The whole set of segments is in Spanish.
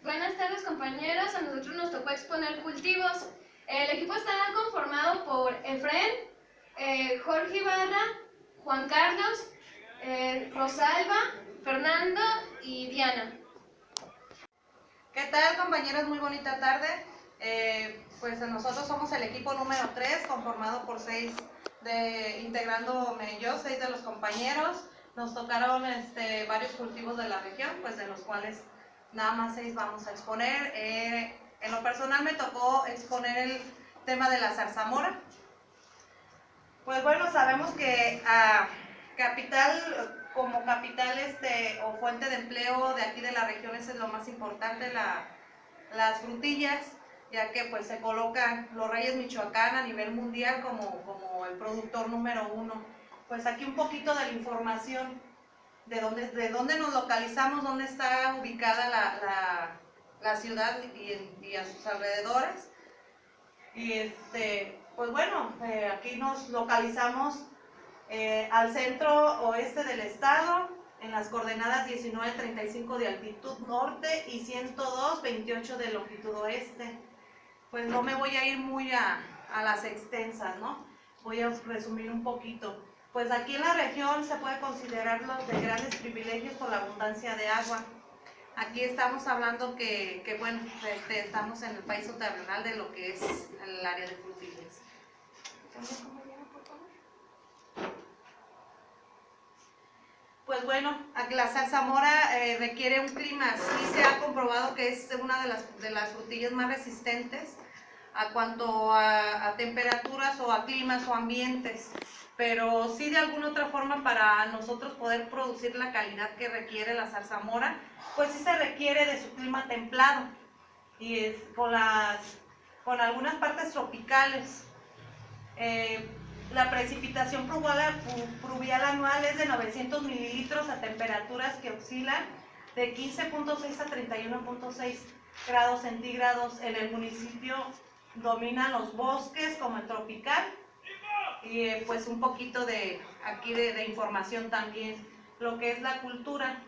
Buenas tardes, compañeros. A nosotros nos tocó exponer cultivos. El equipo está conformado por Efren, Jorge Ibarra, Juan Carlos, Rosalba, Fernando y Diana. ¿Qué tal, compañeros? Muy bonita tarde. Pues nosotros somos el equipo número 3, conformado por 6, integrándome yo, 6 de los compañeros. Nos tocaron varios cultivos de la región, pues de los cuales nada más 6 vamos a exponer. En lo personal me tocó exponer el tema de la zarzamora. Pues bueno, sabemos que como capital o fuente de empleo de aquí de la región es lo más importante, las frutillas, ya que pues se colocan los Reyes Michoacán a nivel mundial como el productor número 1. Pues aquí un poquito de la información de dónde nos localizamos, dónde está ubicada la ciudad y a sus alrededores. Y pues bueno, aquí nos localizamos al centro oeste del estado, en las coordenadas 19.35 de altitud norte y 102.28 de longitud oeste. Pues no me voy a ir muy a las extensas, ¿no? Voy a resumir un poquito. Pues aquí en la región se puede considerarlo de grandes privilegios por la abundancia de agua. Aquí estamos hablando que bueno, estamos en el país subterráneo de lo que es el área de frutillas. Pues bueno, la zarzamora requiere un clima, sí se ha comprobado que es una de las frutillas más resistentes a cuanto a temperaturas o a climas o ambientes, pero sí de alguna otra forma para nosotros poder producir la calidad que requiere la zarzamora, pues sí se requiere de su clima templado y con algunas partes tropicales. La precipitación pluvial anual es de 900 mililitros a temperaturas que oscilan de 15.6 a 31.6 grados centígrados. En el municipio dominan los bosques como el tropical y pues un poquito de información también, lo que es la cultura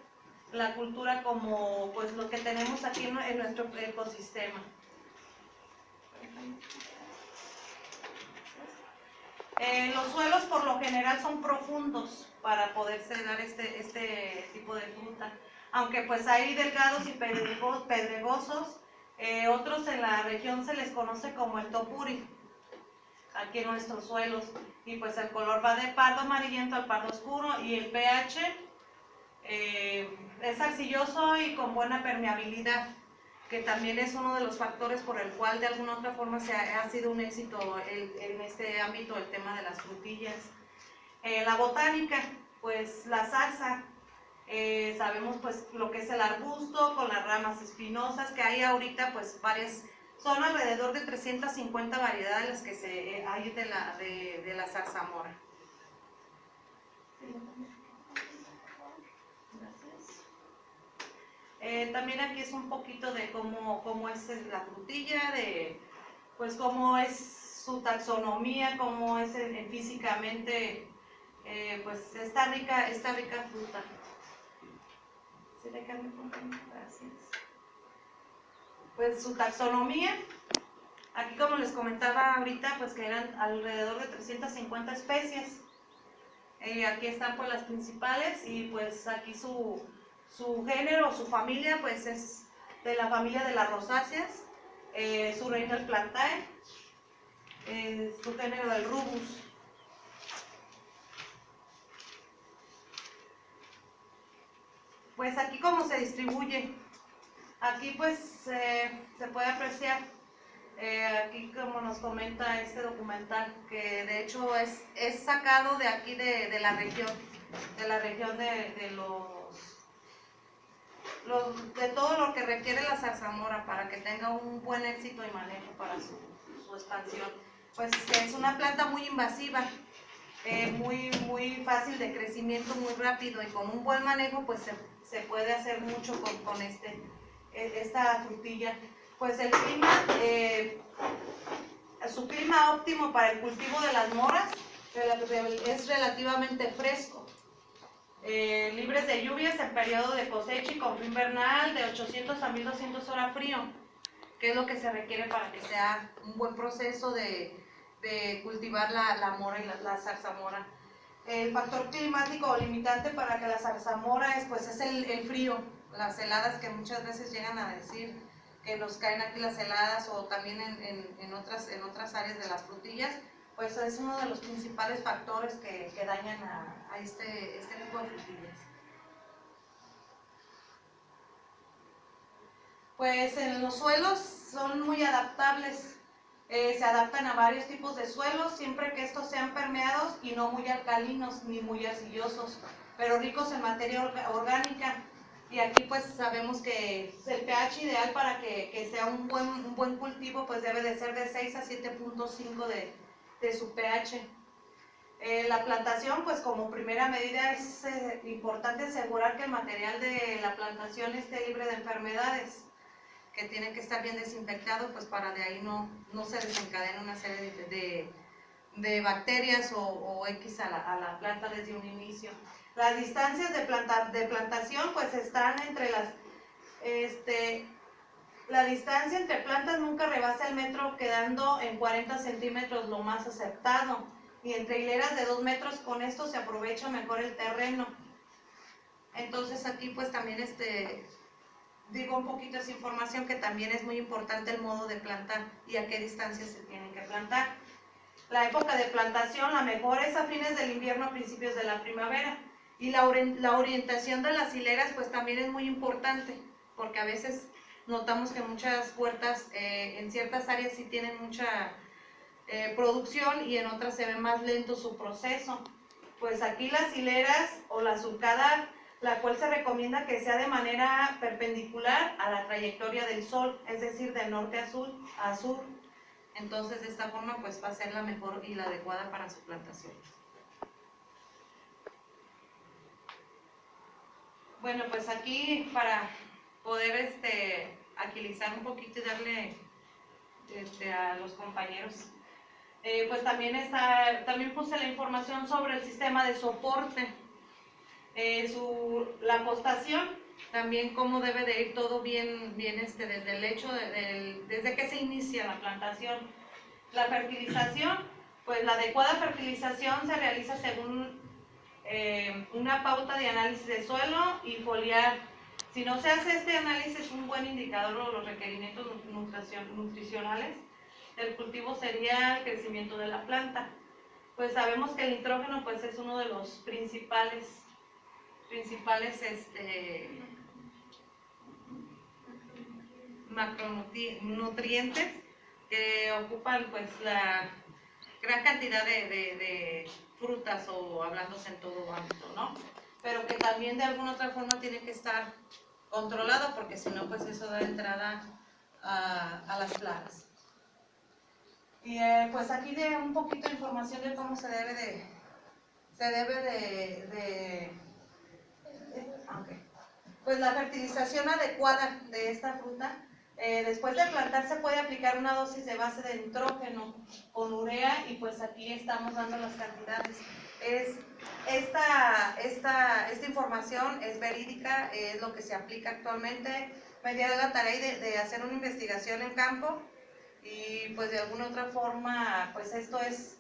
como pues lo que tenemos aquí en nuestro ecosistema. Los suelos por lo general son profundos para poderse dar este tipo de fruta, aunque pues hay delgados y pedregosos, otros en la región se les conoce como el topuri, aquí en nuestros suelos, y pues el color va de pardo amarillento al pardo oscuro y el pH es arcilloso y con buena permeabilidad, que también es uno de los factores por el cual de alguna otra forma ha sido un éxito en este ámbito el tema de las frutillas. La botánica, pues la zarza, sabemos pues lo que es el arbusto con las ramas espinosas, que hay ahorita pues varias, son alrededor de 350 variedades las que hay de la zarzamora. También aquí es un poquito de cómo es la frutilla, de pues cómo es su taxonomía, cómo es físicamente, pues esta rica fruta. Gracias. Pues su taxonomía, aquí como les comentaba ahorita, pues que eran alrededor de 350 especies. Aquí están pues las principales y pues aquí su género, su familia, pues es de la familia de las rosáceas, su reino el plantae, su género del rubus. Pues aquí cómo se distribuye, aquí pues se puede apreciar, aquí como nos comenta este documental, que de hecho es sacado de aquí de la región de todo lo que requiere la zarzamora para que tenga un buen éxito y manejo para su expansión. Pues es una planta muy invasiva, muy fácil de crecimiento, muy rápido, y con un buen manejo pues se puede hacer mucho con esta frutilla. Pues el clima, su clima óptimo para el cultivo de las moras es relativamente fresco. libres de lluvias en periodo de cosecha y con frío invernal de 800 a 1200 horas frío, que es lo que se requiere para que sea un buen proceso de cultivar la mora y la zarzamora. El factor climático o limitante para que la zarzamora es el frío, las heladas que muchas veces llegan a decir que nos caen aquí las heladas, o también en otras áreas de las frutillas, pues es uno de los principales factores que dañan a este tipo de frutillas. Pues en los suelos son muy adaptables, se adaptan a varios tipos de suelos, siempre que estos sean permeados y no muy alcalinos ni muy arcillosos, pero ricos en materia orgánica. Y aquí pues sabemos que el pH ideal para que sea un buen cultivo pues debe de ser de 6 a 7.5 de su pH. La plantación, pues como primera medida es importante asegurar que el material de la plantación esté libre de enfermedades, que tiene que estar bien desinfectado, pues para de ahí no se desencadena una serie de bacterias o X a la planta desde un inicio. Las distancias de plantación pues están entre la distancia entre plantas nunca rebasa el metro, quedando en 40 centímetros lo más aceptado, y entre hileras de 2 metros, con esto se aprovecha mejor el terreno. Entonces aquí pues también digo un poquito esa información, que también es muy importante el modo de plantar y a qué distancia se tienen que plantar. La época de plantación, la mejor es a fines del invierno, a principios de la primavera. Y la orientación de las hileras pues también es muy importante, porque a veces notamos que muchas huertas en ciertas áreas sí tienen mucha producción y en otras se ve más lento su proceso. Pues aquí las hileras o la sulcada, la cual se recomienda que sea de manera perpendicular a la trayectoria del sol, es decir, de norte a sur. Entonces de esta forma pues va a ser la mejor y la adecuada para su plantación. Bueno, pues aquí para poder agilizar un poquito y darle a los compañeros, pues también puse la información sobre el sistema de soporte, la postación, también cómo debe de ir todo bien desde el hecho, desde que se inicia la plantación. La fertilización, pues la adecuada fertilización se realiza según una pauta de análisis de suelo y foliar. Si no se hace este análisis, un buen indicador de los requerimientos nutricionales del cultivo sería el crecimiento de la planta. Pues sabemos que el nitrógeno pues es uno de los principales macronutrientes que ocupan pues la gran cantidad de frutas, o hablándose en todo ámbito, ¿no? Pero que también de alguna otra forma tiene que estar controlado, porque si no pues eso da entrada a las plagas. Y pues aquí de un poquito de información de cómo se debe de pues la fertilización adecuada de esta fruta. Después de plantar se puede aplicar una dosis de base de nitrógeno con urea, y pues aquí estamos dando las cantidades. Esta información es verídica, es lo que se aplica actualmente. Me dio la tarea de hacer una investigación en campo, y pues de alguna otra forma pues esto es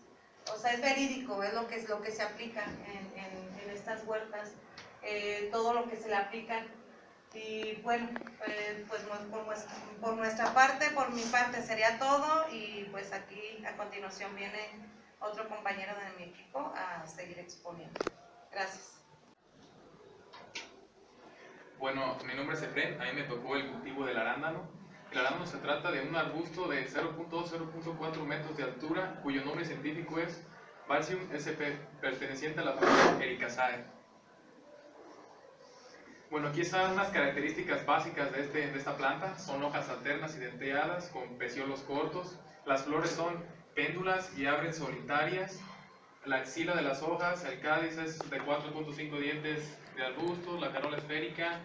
verídico, es lo que se aplica en estas huertas, todo lo que se le aplica. Y bueno, pues por nuestra parte, por mi parte sería todo, y pues aquí a continuación viene otro compañero de mi equipo a seguir exponiendo. Gracias. Bueno, mi nombre es Efren, a mí me tocó el cultivo del arándano. El arándano se trata de un arbusto de 0.4 metros de altura, cuyo nombre científico es Balsium sp, perteneciente a la familia Ericaceae. Bueno, aquí están unas características básicas de esta planta. Son hojas alternas y denteadas con peciolos cortos. Las flores son péndulas y abren solitarias. La axila de las hojas, el cáliz es de 4.5 dientes de arbusto, la corola esférica.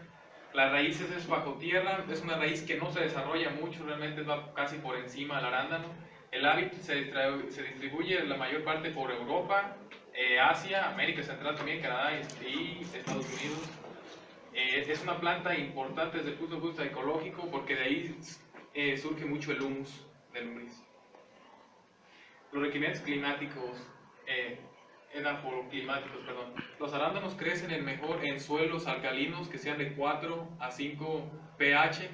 Las raíces es bajo tierra, es una raíz que no se desarrolla mucho, realmente va casi por encima del arándano. El hábito se distribuye la mayor parte por Europa, Asia, América Central también, Canadá y Estados Unidos. Es una planta importante desde el punto de vista ecológico porque de ahí surge mucho el humus del lombriz. Los requerimientos climáticos, perdón. Los arándanos crecen mejor en suelos alcalinos que sean de 4 a 5 pH.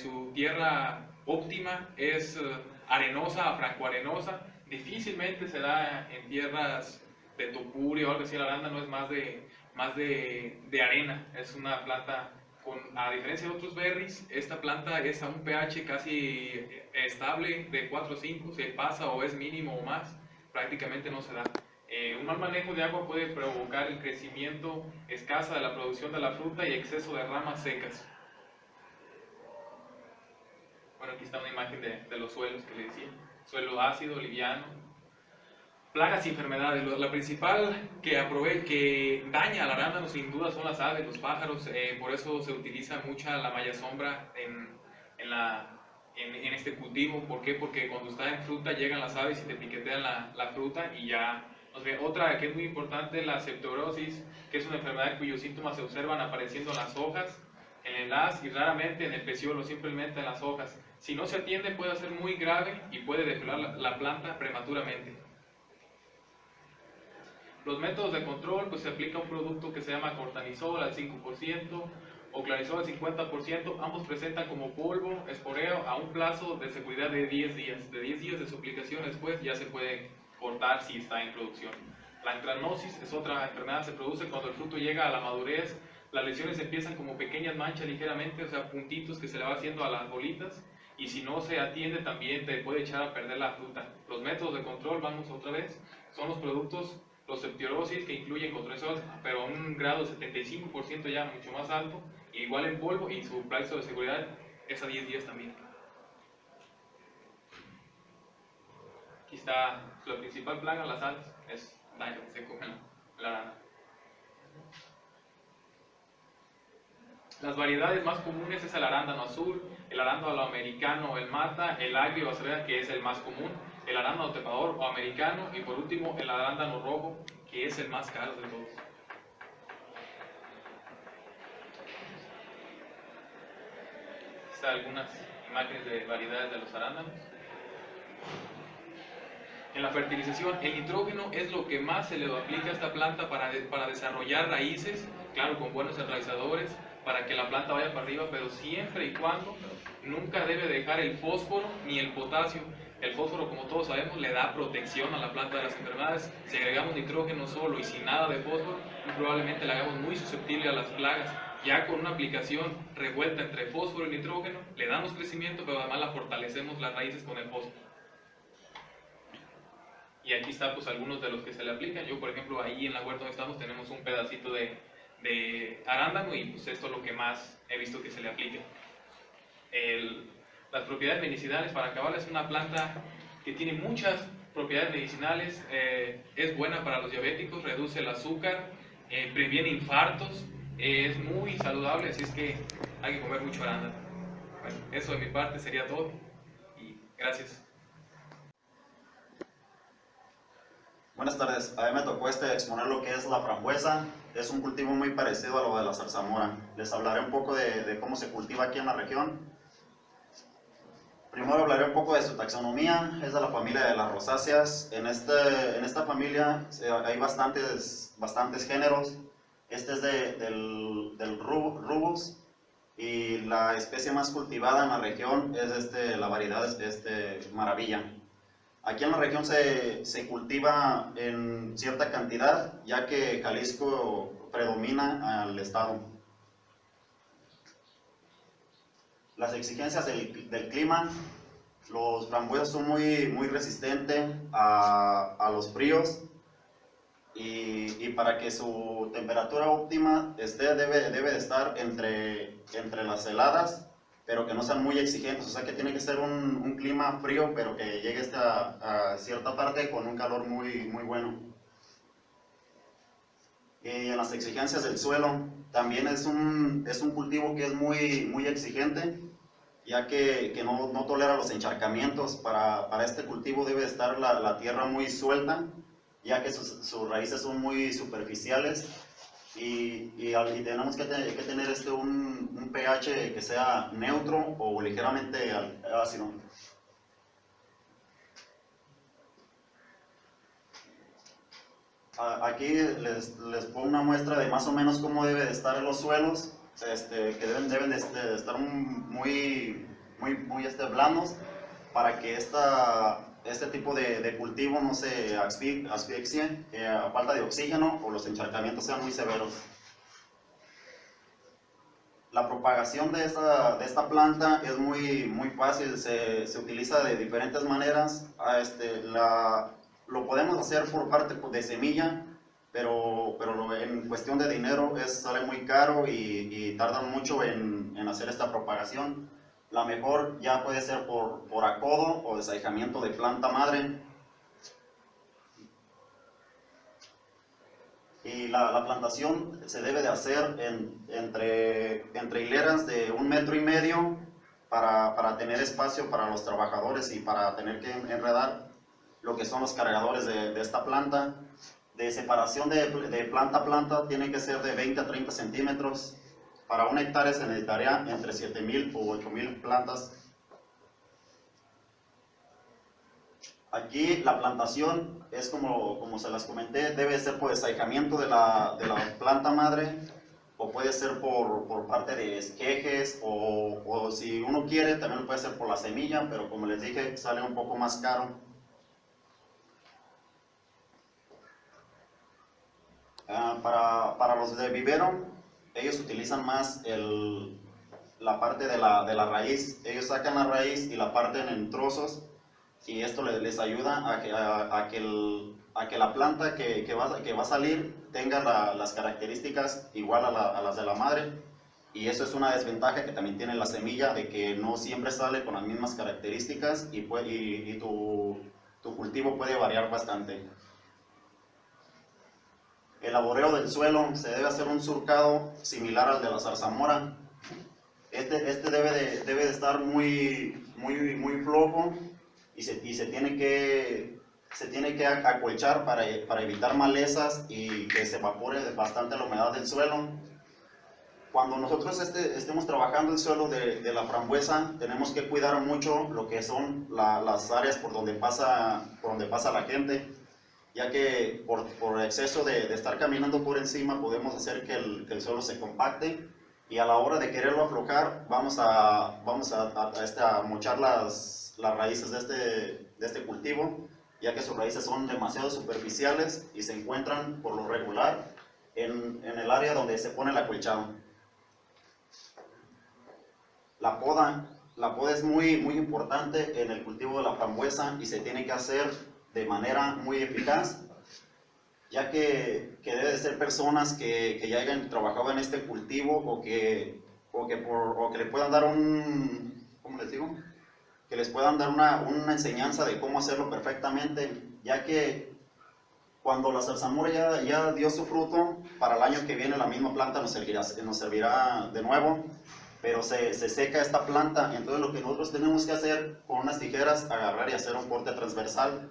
Su tierra óptima es arenosa a francoarenosa. Difícilmente se da en tierras de topuria o algo así. El arándano es más de arena. Es una planta a diferencia de otros berries, esta planta es a un pH casi estable de 4 a 5. Si pasa o es mínimo o más, prácticamente no se da. Un mal manejo de agua puede provocar el crecimiento escaso de la producción de la fruta y exceso de ramas secas. Bueno, aquí está una imagen de los suelos que le decía. Suelo ácido, liviano. Plagas y enfermedades. La principal que daña al arándano sin duda son las aves, los pájaros. Por eso se utiliza mucha la malla sombra en este cultivo. ¿Por qué? Porque cuando está en fruta llegan las aves y te piquetean la fruta y ya. Otra que es muy importante, la septorosis, que es una enfermedad cuyos síntomas se observan apareciendo en las hojas, en el haz y raramente en el peciolo, simplemente en las hojas. Si no se atiende puede ser muy grave y puede deflorar la planta prematuramente. Los métodos de control, pues se aplica un producto que se llama cortanizol al 5% o clarisol al 50%. Ambos presentan como polvo, esporeo a un plazo de seguridad de 10 días. De 10 días de su aplicación después ya se puede cortar si está en producción. La antranosis es otra enfermedad, se produce cuando el fruto llega a la madurez. Las lesiones empiezan como pequeñas manchas ligeramente, o sea, puntitos que se le va haciendo a las bolitas, y si no se atiende también te puede echar a perder la fruta. Los métodos de control, vamos otra vez, son los productos, los septorosis, que incluyen cortisol, pero a un grado de 75% ya mucho más alto, igual en polvo, y su plazo de seguridad es a 10 días también. Aquí está la principal plaga, las aves, es daño, se comen la arana. Las variedades más comunes es el arándano azul, el arándano americano, el mata, el agrio acera, que es el más común, el arándano trepador o americano, y por último el arándano rojo, que es el más caro de todos. Están algunas imágenes de variedades de los arándanos. En la fertilización, el nitrógeno es lo que más se le aplica a esta planta para desarrollar raíces, claro, con buenos enraizadores, para que la planta vaya para arriba, pero siempre y cuando nunca debe dejar el fósforo ni el potasio. El fósforo, como todos sabemos, le da protección a la planta de las enfermedades. Si agregamos nitrógeno solo y sin nada de fósforo, probablemente la hagamos muy susceptible a las plagas. Ya con una aplicación revuelta entre fósforo y nitrógeno, le damos crecimiento, pero además la fortalecemos las raíces con el fósforo. Y aquí está pues algunos de los que se le aplican. Yo, por ejemplo, ahí en la huerta donde estamos tenemos un pedacito de arándano y pues esto es lo que más he visto que se le aplica. Las propiedades medicinales, para acabar, es una planta que tiene muchas propiedades medicinales. Es buena para los diabéticos, reduce el azúcar, previene infartos, es muy saludable, así es que hay que comer mucho arándano. Bueno, eso de mi parte sería todo y gracias. Buenas tardes, a mí me tocó exponer lo que es la frambuesa. Es un cultivo muy parecido a lo de la zarzamora. Les hablaré un poco de cómo se cultiva aquí en la región. Primero hablaré un poco de su taxonomía. Es de la familia de las rosáceas. En esta familia hay bastantes géneros. Este es del rubus, y la especie más cultivada en la región es la variedad maravilla. Aquí en la región se cultiva en cierta cantidad, ya que Jalisco predomina al estado. Las exigencias del clima: los frambuesas son muy resistentes a los fríos, y para que su temperatura óptima debe de estar entre las heladas, pero que no sean muy exigentes. O sea que tiene que ser un clima frío, pero que llegue a cierta parte con un calor muy bueno. Y en las exigencias del suelo, también es un cultivo que es muy exigente, ya que no tolera los encharcamientos. Para este cultivo debe estar la tierra muy suelta, ya que sus raíces son muy superficiales y tenemos que tener un pH que sea neutro o ligeramente ácido. Aquí les pongo una muestra de más o menos cómo deben de estar los suelos, que deben de estar muy blandos para que este tipo de cultivo no se asfixie a falta de oxígeno o los encharcamientos sean muy severos. La propagación de esta planta es muy fácil, se utiliza de diferentes maneras. Lo podemos hacer por parte de semilla, pero en cuestión de dinero sale muy caro y tardan mucho en hacer esta propagación. La mejor ya puede ser por acodo o desahijamiento de planta madre. Y la plantación se debe de hacer entre hileras de 1,5 metros para tener espacio para los trabajadores y para tener que enredar lo que son los cargadores de esta planta. De separación de planta a planta tiene que ser de 20 a 30 centímetros. Para 1 hectárea se necesitaría entre 7,000 o 8,000 plantas. Aquí la plantación es como se las comenté, debe ser por desahijamiento de la planta madre, o puede ser por parte de esquejes, o si uno quiere también puede ser por la semilla, pero como les dije sale un poco más caro. Para los de vivero, ellos utilizan más la parte de la raíz. Ellos sacan la raíz y la parten en trozos, y esto les ayuda a que la planta que va a salir tenga las características igual a las de la madre. Y eso es una desventaja que también tiene la semilla, de que no siempre sale con las mismas características y tu cultivo puede variar bastante. El laboreo del suelo: se debe hacer un surcado similar al de la zarzamora. Este debe de estar muy flojo y se tiene que acolchar para evitar malezas y que se evapore bastante la humedad del suelo. Cuando nosotros estemos trabajando el suelo de la frambuesa, tenemos que cuidar mucho lo que son las áreas por donde pasa la gente, ya que por exceso de estar caminando por encima podemos hacer que el suelo se compacte, y a la hora de quererlo aflojar vamos a mochar las raíces de este cultivo, ya que sus raíces son demasiado superficiales y se encuentran por lo regular en el área donde se pone el acolchado. La poda es muy importante en el cultivo de la frambuesa y se tiene que hacer de manera muy eficaz, ya que debe de ser personas que ya hayan trabajado en este cultivo o que le puedan dar ¿cómo les digo? Que les puedan dar una enseñanza de cómo hacerlo perfectamente, ya que cuando la zarzamora ya dio su fruto, para el año que viene la misma planta nos servirá de nuevo, pero se seca esta planta. Entonces lo que nosotros tenemos que hacer con unas tijeras, agarrar y hacer un corte transversal.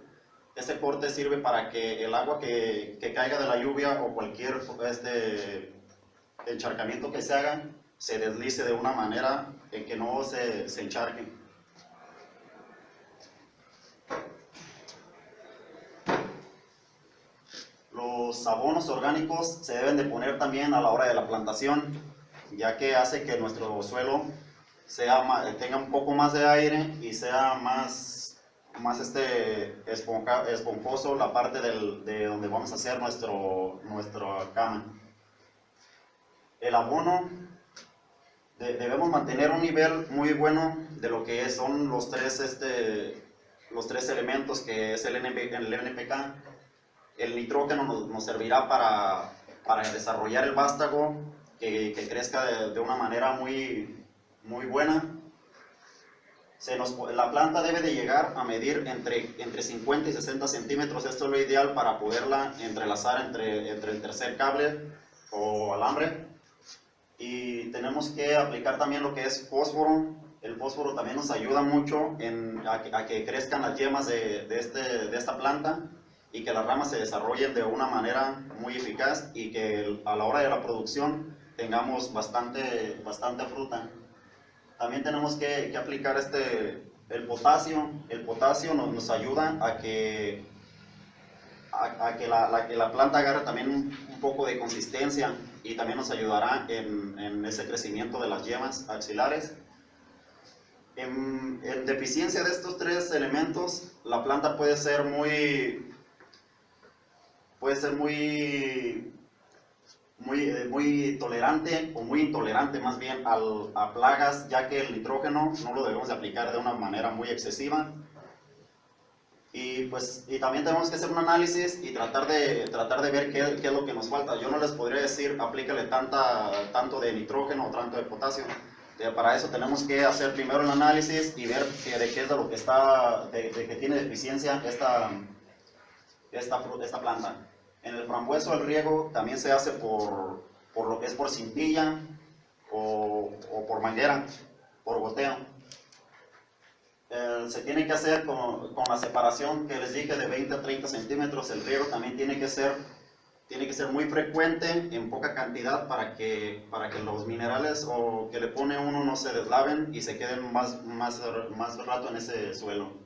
Este corte sirve para que el agua que caiga de la lluvia o cualquier encharcamiento que se haga se deslice de una manera en que no se encharque. Los abonos orgánicos se deben de poner también a la hora de la plantación, ya que hace que nuestro suelo tenga un poco más de aire y sea más esponjoso la parte de donde vamos a hacer nuestra cama. El abono, debemos mantener un nivel muy bueno de lo que son los tres elementos, que es el NPK. El nitrógeno nos servirá para desarrollar el vástago, que crezca de una manera muy buena. La planta debe de llegar a medir entre 50 y 60 centímetros. Esto es lo ideal para poderla entrelazar entre el tercer cable o alambre. Y tenemos que aplicar también lo que es fósforo. El fósforo también nos ayuda mucho a que crezcan las yemas de esta planta y que las ramas se desarrollen de una manera muy eficaz y que a la hora de la producción tengamos bastante fruta. También tenemos que aplicar el potasio. El potasio nos ayuda a que la planta agarre también un poco de consistencia y también nos ayudará en ese crecimiento de las yemas axilares. En deficiencia de estos tres elementos, la planta puede ser muy tolerante o muy intolerante más bien a plagas, ya que el nitrógeno no lo debemos de aplicar de una manera muy excesiva. Y también tenemos que hacer un análisis y tratar de ver qué es lo que nos falta. Yo no les podría decir aplícale tanto de nitrógeno o tanto de potasio. Para eso tenemos que hacer primero el análisis y ver de qué es de lo que de que tiene deficiencia esta planta. En el frambueso el riego también se hace por lo que es por cintilla o por manguera, por goteo. Se tiene que hacer con la separación que les dije de 20 a 30 centímetros. El riego también tiene que ser muy frecuente, en poca cantidad, para que los minerales o que le pone uno no se deslaven y se queden más rato en ese suelo.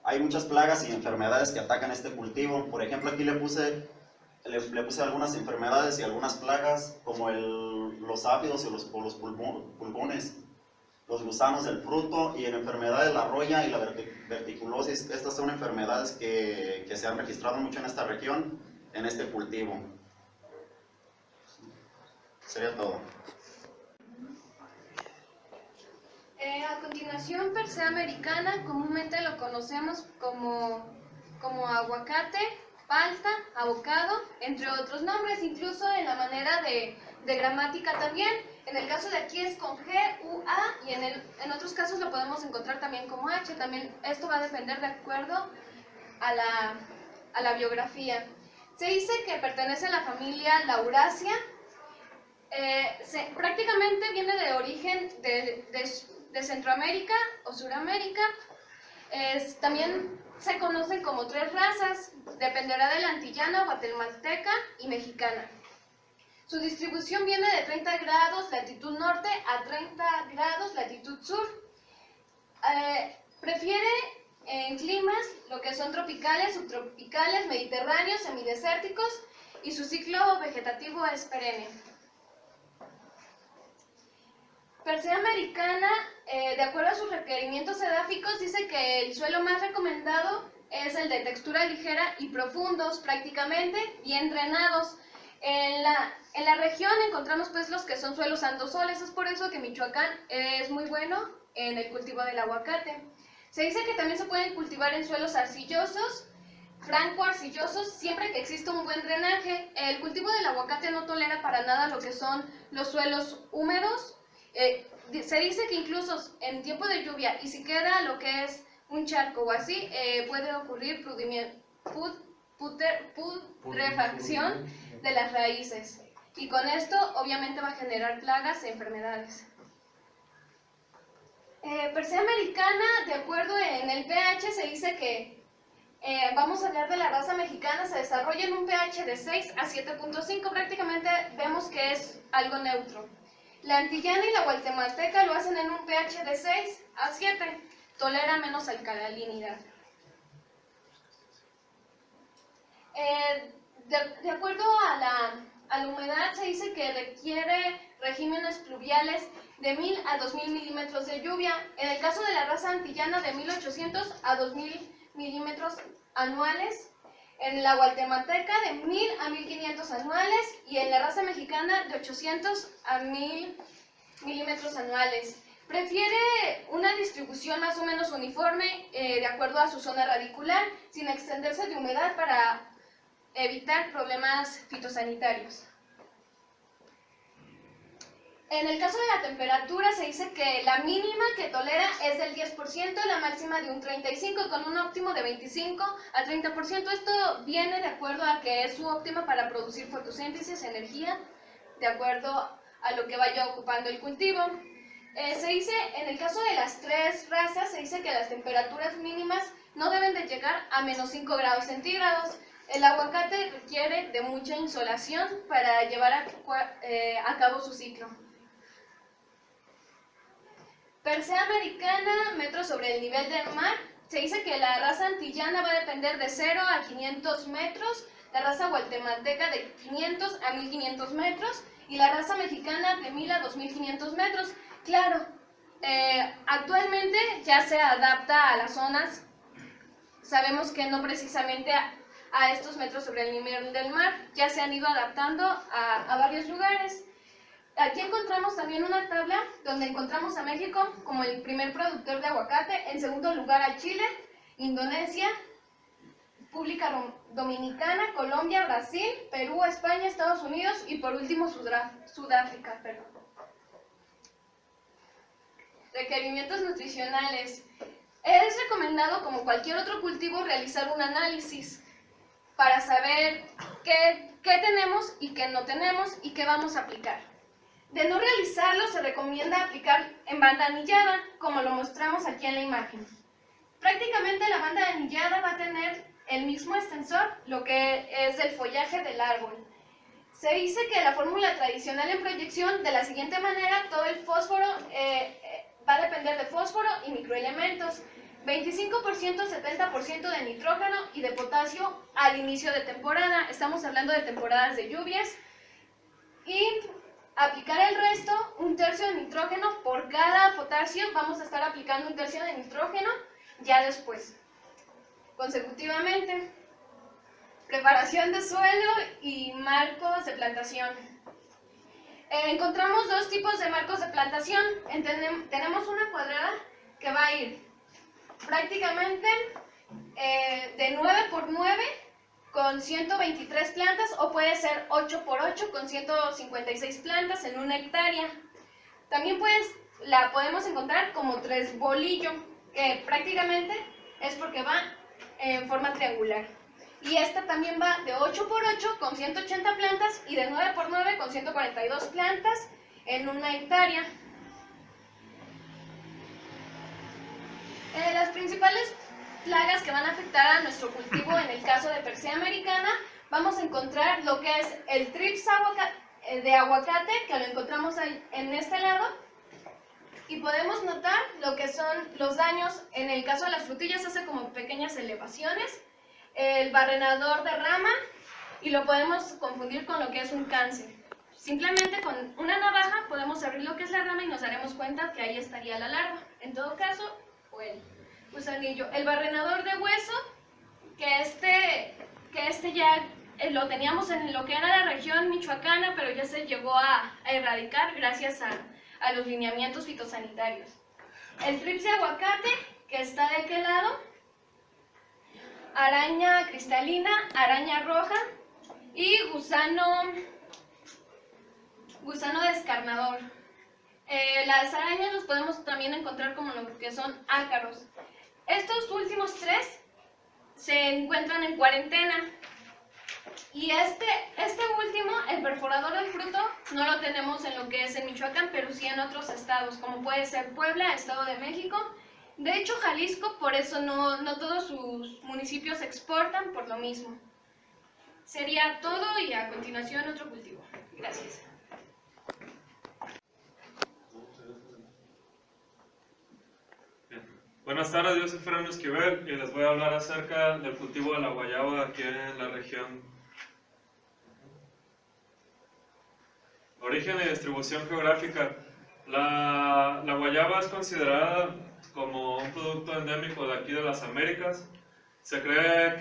Hay muchas plagas y enfermedades que atacan este cultivo. Por ejemplo, aquí le puse algunas enfermedades y algunas plagas, como los áfidos o los pulgones, los gusanos del fruto, y en enfermedad de la roya y la verticulosis. Estas son enfermedades que se han registrado mucho en esta región, en este cultivo. Sería todo. A continuación, Persea americana, comúnmente lo conocemos como aguacate, palta, abocado, entre otros nombres, incluso en la manera de gramática también. En el caso de aquí es con G, U, A, y en otros casos lo podemos encontrar también como H. También esto va a depender de acuerdo a la biografía. Se dice que pertenece a la familia Lauraceae. Prácticamente viene de origen de Centroamérica o Suramérica. También se conocen como tres razas, dependerá de la antillana, guatemalteca y mexicana. Su distribución viene de 30 grados latitud norte a 30 grados latitud sur. Prefiere en climas lo que son tropicales, subtropicales, mediterráneos, semidesérticos, y su ciclo vegetativo es perenne. Persea americana, de acuerdo a sus requerimientos edáficos, dice que el suelo más recomendado es el de textura ligera y profundos, prácticamente bien drenados. En la región encontramos pues los que son suelos andosoles. Es por eso que Michoacán es muy bueno en el cultivo del aguacate. Se dice que también se pueden cultivar en suelos arcillosos, franco-arcillosos, siempre que exista un buen drenaje. El cultivo del aguacate no tolera para nada lo que son los suelos húmedos. Se dice que incluso en tiempo de lluvia, y si queda lo que es un charco o así, puede ocurrir putrefacción de las raíces, y con esto obviamente va a generar plagas e enfermedades. Persea americana, de acuerdo en el pH, se dice que vamos a hablar de la raza mexicana, se desarrolla en un pH de 6 a 7.5, prácticamente vemos que es algo neutro. La antillana y la guatemalteca lo hacen en un pH de 6 a 7, tolera menos alcalinidad. De acuerdo a la humedad, se dice que requiere regímenes pluviales de 1000 a 2000 milímetros de lluvia. En el caso de la raza antillana, de 1800 a 2000 milímetros anuales. En la guatemalteca, de 1000 a 1500 anuales. Y en la raza mexicana, de 800 a 1000 milímetros anuales. Prefiere una distribución más o menos uniforme, de acuerdo a su zona radicular, sin extenderse de humedad para evitar problemas fitosanitarios. En el caso de la temperatura, se dice que la mínima que tolera es del 10%, la máxima de un 35%, con un óptimo de 25 a 30%. Esto viene de acuerdo a que es su óptima para producir fotosíntesis, energía, de acuerdo a lo que vaya ocupando el cultivo. Se dice, en el caso de las tres razas, se dice que las temperaturas mínimas no deben de llegar a menos 5 grados centígrados. El aguacate requiere de mucha insolación para llevar a cabo su ciclo. Persea americana, metros sobre el nivel del mar. Se dice que la raza antillana va a depender de 0 a 500 metros, la raza guatemalteca de 500 a 1500 metros y la raza mexicana de 1000 a 2500 metros. Claro, actualmente ya se adapta a las zonas. Sabemos que no precisamente a estos metros sobre el nivel del mar, ya se han ido adaptando a varios lugares. Aquí encontramos también una tabla donde encontramos a México como el primer productor de aguacate, en segundo lugar a Chile, Indonesia, República Dominicana, Colombia, Brasil, Perú, España, Estados Unidos y por último Sudáfrica. Requerimientos nutricionales. Es recomendado, como cualquier otro cultivo, realizar un análisis para saber qué tenemos y qué no tenemos y qué vamos a aplicar. De no realizarlo, se recomienda aplicar en banda anillada, como lo mostramos aquí en la imagen. Prácticamente la banda anillada va a tener el mismo extensor, lo que es del follaje del árbol. Se dice que la fórmula tradicional en proyección de la siguiente manera: todo el fósforo va a depender de fósforo y microelementos, 25%, 70% de nitrógeno y de potasio al inicio de temporada. Estamos hablando de temporadas de lluvias. Y aplicar el resto, 1/3 de nitrógeno por cada potasio. Vamos a estar aplicando 1/3 de nitrógeno ya después, consecutivamente. Preparación de suelo y marcos de plantación. Encontramos dos tipos de marcos de plantación. Tenemos una cuadrada que va a ir prácticamente de 9 por 9 con 123 plantas, o puede ser 8 por 8 con 156 plantas en una hectárea. También la podemos encontrar como 3 bolillo, que prácticamente es porque va en forma triangular. Y esta también va de 8 por 8 con 180 plantas y de 9 por 9 con 142 plantas en una hectárea. Las principales plagas que van a afectar a nuestro cultivo en el caso de Persea americana, vamos a encontrar lo que es el trips de aguacate, que lo encontramos ahí en este lado, y podemos notar lo que son los daños. En el caso de las frutillas hace como pequeñas elevaciones, el barrenador de rama, y lo podemos confundir con lo que es un cáncer. Simplemente con una navaja podemos abrir lo que es la rama y nos daremos cuenta que ahí estaría la larva. En todo caso, o el gusanillo. El barrenador de hueso, que este ya lo teníamos en lo que era la región michoacana, pero ya se llegó a erradicar gracias a los lineamientos fitosanitarios. El trips de aguacate, que está de aquel lado, araña cristalina, araña roja y gusano descarnador. Las arañas los podemos también encontrar como lo que son ácaros. Estos últimos 3 se encuentran en cuarentena. Y este último, el perforador del fruto, no lo tenemos en lo que es en Michoacán, pero sí en otros estados, como puede ser Puebla, Estado de México. De hecho, Jalisco, por eso no todos sus municipios exportan por lo mismo. Sería todo, y a continuación otro cultivo. Gracias. Buenas tardes, yo soy Fernando Esquivel y les voy a hablar acerca del cultivo de la guayaba aquí en la región. Origen y distribución geográfica. La guayaba es considerada como un producto endémico de aquí de las Américas. Se cree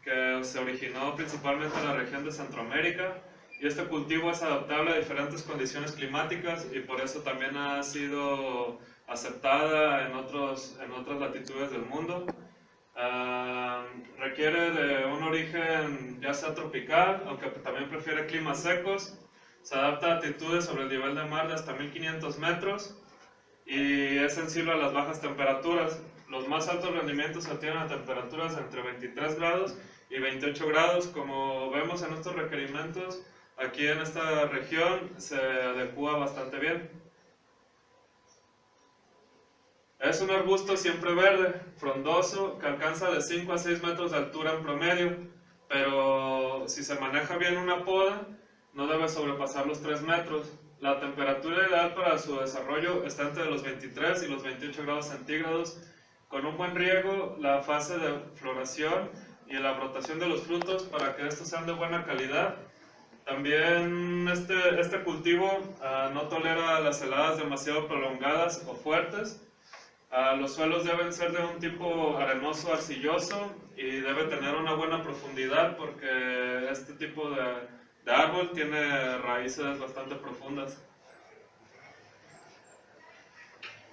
que se originó principalmente en la región de Centroamérica, y este cultivo es adaptable a diferentes condiciones climáticas y por eso también ha sido aceptada en otras latitudes del mundo. Requiere de un origen ya sea tropical, aunque también prefiere climas secos. Se adapta a altitudes sobre el nivel de mar de hasta 1500 metros y es sensible a las bajas temperaturas. Los más altos rendimientos se obtienen a temperaturas entre 23 grados y 28 grados. Como vemos en estos requerimientos, aquí en esta región se adecua bastante bien. Es un arbusto siempre verde, frondoso, que alcanza de 5 a 6 metros de altura en promedio, pero si se maneja bien una poda, no debe sobrepasar los 3 metros. La temperatura ideal para su desarrollo está entre los 23 y los 28 grados centígrados. Con un buen riego, la fase de floración y la brotación de los frutos para que estos sean de buena calidad. También este cultivo no tolera las heladas demasiado prolongadas o fuertes. Los suelos deben ser de un tipo arenoso arcilloso y debe tener una buena profundidad porque este tipo de árbol tiene raíces bastante profundas.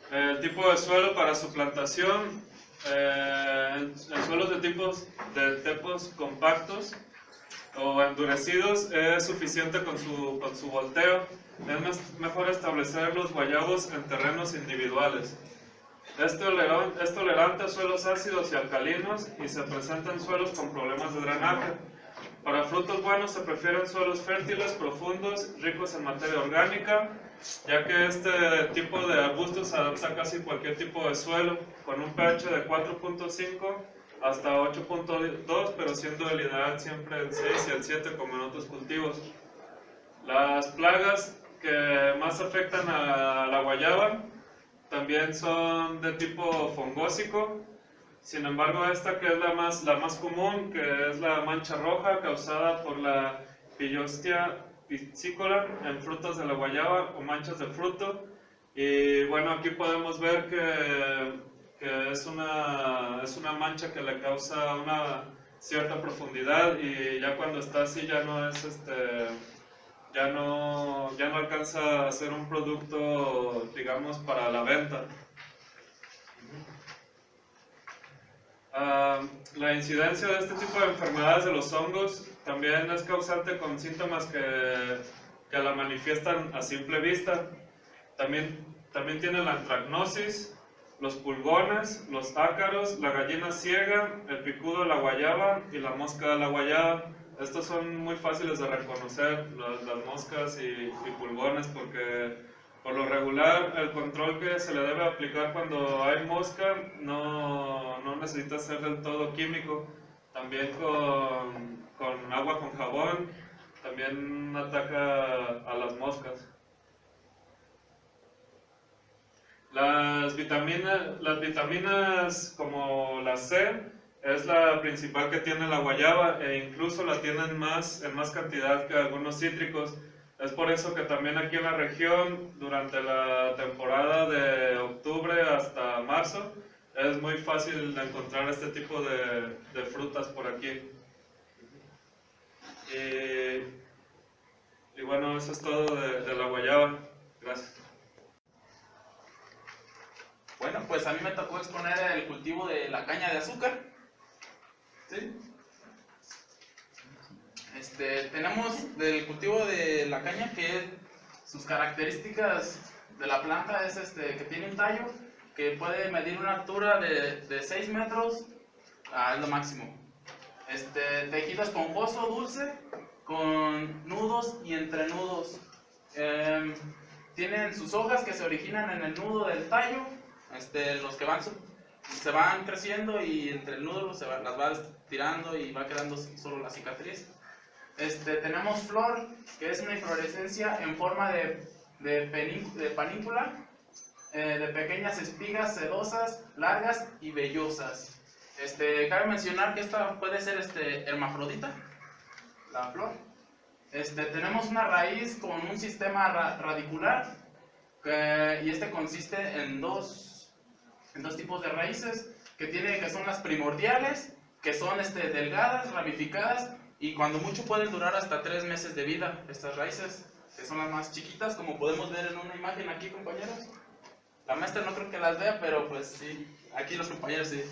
El tipo de suelo para su plantación, en suelos de tipos compactos o endurecidos es suficiente con su volteo. Es mejor establecer los guayabos en terrenos individuales. Es tolerante a suelos ácidos y alcalinos y se presenta en suelos con problemas de drenaje. Para frutos buenos se prefieren suelos fértiles, profundos, ricos en materia orgánica, ya que este tipo de arbustos se adapta a casi cualquier tipo de suelo, con un pH de 4.5 hasta 8.2, pero siendo el ideal siempre el 6 y el 7 como en otros cultivos. Las plagas que más afectan a la guayaba también son de tipo fongósico. Sin embargo, esta que es la más común, que es la mancha roja causada por la Pillostia piscicola en frutos de la guayaba o manchas de fruto. Y bueno, aquí podemos ver que es una mancha que le causa una cierta profundidad y ya cuando está así ya no es ya no alcanza a ser un producto, digamos, para la venta. La incidencia de este tipo de enfermedades de los hongos también es causante con síntomas que la manifiestan a simple vista. También tiene la antracnosis, los pulgones, los ácaros, la gallina ciega, el picudo de la guayaba y la mosca de la guayaba. Estos son muy fáciles de reconocer, las moscas y pulgones, porque por lo regular el control que se le debe aplicar cuando hay mosca no necesita ser del todo químico. También con agua con jabón también ataca a las moscas. Las vitaminas como la C es la principal que tiene la guayaba e incluso la tienen en más cantidad que algunos cítricos. Es por eso que también aquí en la región, durante la temporada de octubre hasta marzo, es muy fácil de encontrar este tipo de frutas por aquí. Y bueno, eso es todo de la guayaba. Gracias. Bueno, pues a mí me tocó exponer el cultivo de la caña de azúcar. ¿Sí? Tenemos del cultivo de la caña que sus características de la planta es que tiene un tallo que puede medir una altura de 6 metros, es lo máximo. Tejido esponjoso, dulce, con nudos y entrenudos. Tienen sus hojas que se originan en el nudo del tallo, los que se van creciendo y entre el nudo las va estirando y va quedando solo la cicatriz. Tenemos flor, que es una inflorescencia en forma de panícula, de pequeñas espigas sedosas, largas y vellosas. Cabe mencionar que esta puede ser hermafrodita, la flor. Tenemos una raíz con un sistema radicular, y consiste en dos tipos de raíces, que son las primordiales, que son delgadas, ramificadas, y cuando mucho pueden durar hasta 3 meses de vida estas raíces, que son las más chiquitas, como podemos ver en una imagen aquí, compañeros. La maestra no creo que las vea, pero pues sí, aquí los compañeros sí.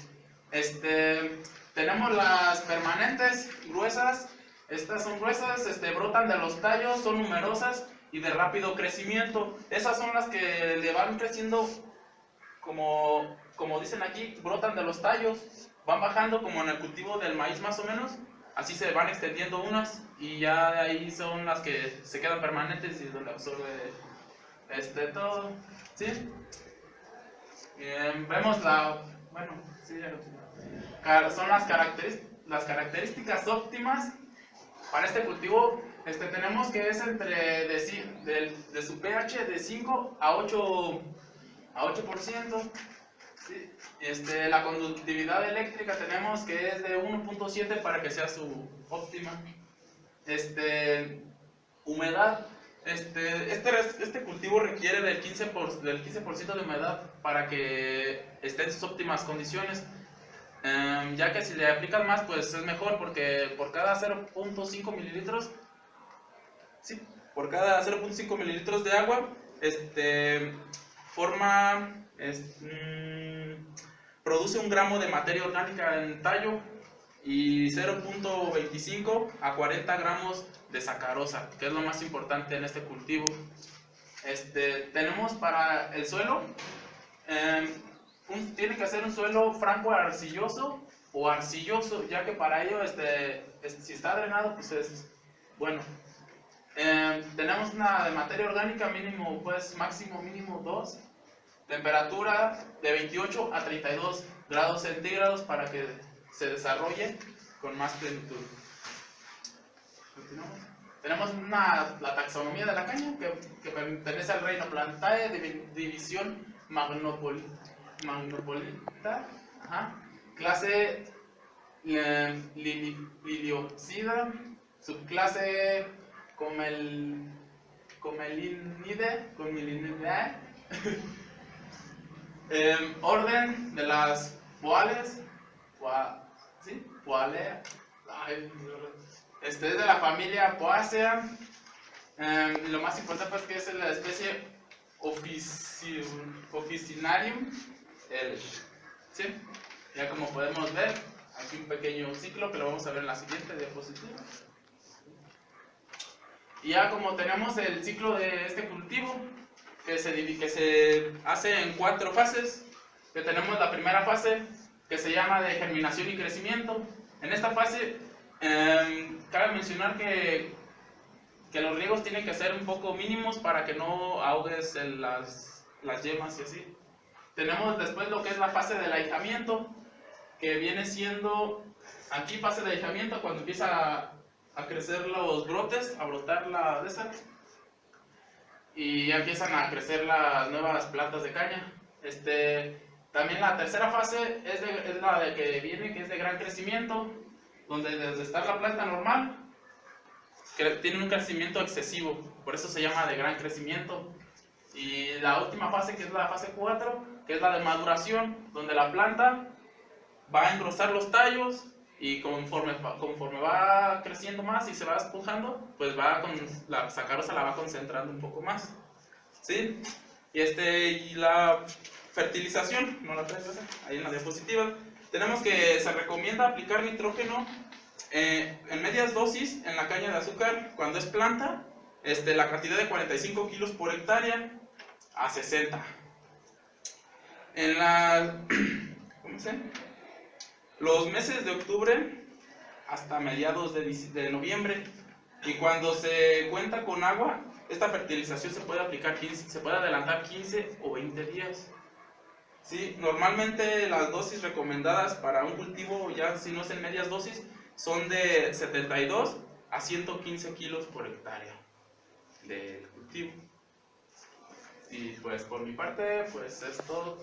Tenemos las permanentes, gruesas. Estas son gruesas, brotan de los tallos, son numerosas y de rápido crecimiento. Esas son las que le van creciendo, como dicen aquí, brotan de los tallos, van bajando como en el cultivo del maíz más o menos. Así se van extendiendo unas y ya de ahí son las que se quedan permanentes y donde absorbe todo, ¿sí? Vemos sí, son las características óptimas para este cultivo. Tenemos que es entre de su pH de 5 a 8%. Sí. La conductividad eléctrica tenemos que es de 1.7 para que sea su óptima. Humedad. Este cultivo requiere del 15% de humedad para que esté en sus óptimas condiciones. Ya que si le aplican más, pues es mejor, porque por cada 0.5 mililitros, sí, por cada 0.5 mililitros de agua, produce 1 gramo de materia orgánica en tallo y 0.25 a 40 gramos de sacarosa, que es lo más importante en este cultivo. Tenemos para el suelo, tiene que ser un suelo franco arcilloso o arcilloso, ya que para ello, si está drenado, pues es bueno. Tenemos una de materia orgánica mínimo, pues máximo mínimo 2. Temperatura de 28 a 32 grados centígrados para que se desarrolle con más plenitud. Continuamos. Tenemos la taxonomía de la caña que pertenece al reino Plantae, división Magnopolita, clase Liliopsida, subclase Comelinidae, orden de las poales, Poalea, es de la familia Poaceae. Lo más importante pues que es la especie Officinarium. ¿Sí? Ya como podemos ver, aquí un pequeño ciclo que lo vamos a ver en la siguiente diapositiva. Y ya como tenemos el ciclo de este cultivo, que se hace en 4 fases, que tenemos la primera fase que se llama de germinación y crecimiento. En esta fase cabe mencionar que los riegos tienen que ser un poco mínimos para que no ahogues las yemas y así. Tenemos después lo que es la fase del ahijamiento, que viene siendo aquí fase de ahijamiento cuando empieza a crecer los brotes, a brotar la de esa, y ya empiezan a crecer las nuevas plantas de caña. También la tercera fase es la de que viene, que es de gran crecimiento, donde desde estar la planta normal tiene un crecimiento excesivo, por eso se llama de gran crecimiento. Y la última fase, que es la fase 4, que es la de maduración, donde la planta va a engrosar los tallos y conforme va creciendo más y se va espujando, pues la sacarosa la va concentrando un poco más. ¿Sí? Y la fertilización, no la traes, ahí en la diapositiva, tenemos que se recomienda aplicar nitrógeno en medias dosis en la caña de azúcar cuando es planta, la cantidad de 45 kilos por hectárea a 60. Los meses de octubre hasta mediados de noviembre, y cuando se cuenta con agua, esta fertilización se puede aplicar se puede adelantar 15 o 20 días. ¿Sí? Normalmente las dosis recomendadas para un cultivo, ya si no es en medias dosis, son de 72 a 115 kilos por hectárea del cultivo. Y pues por mi parte, pues es todo.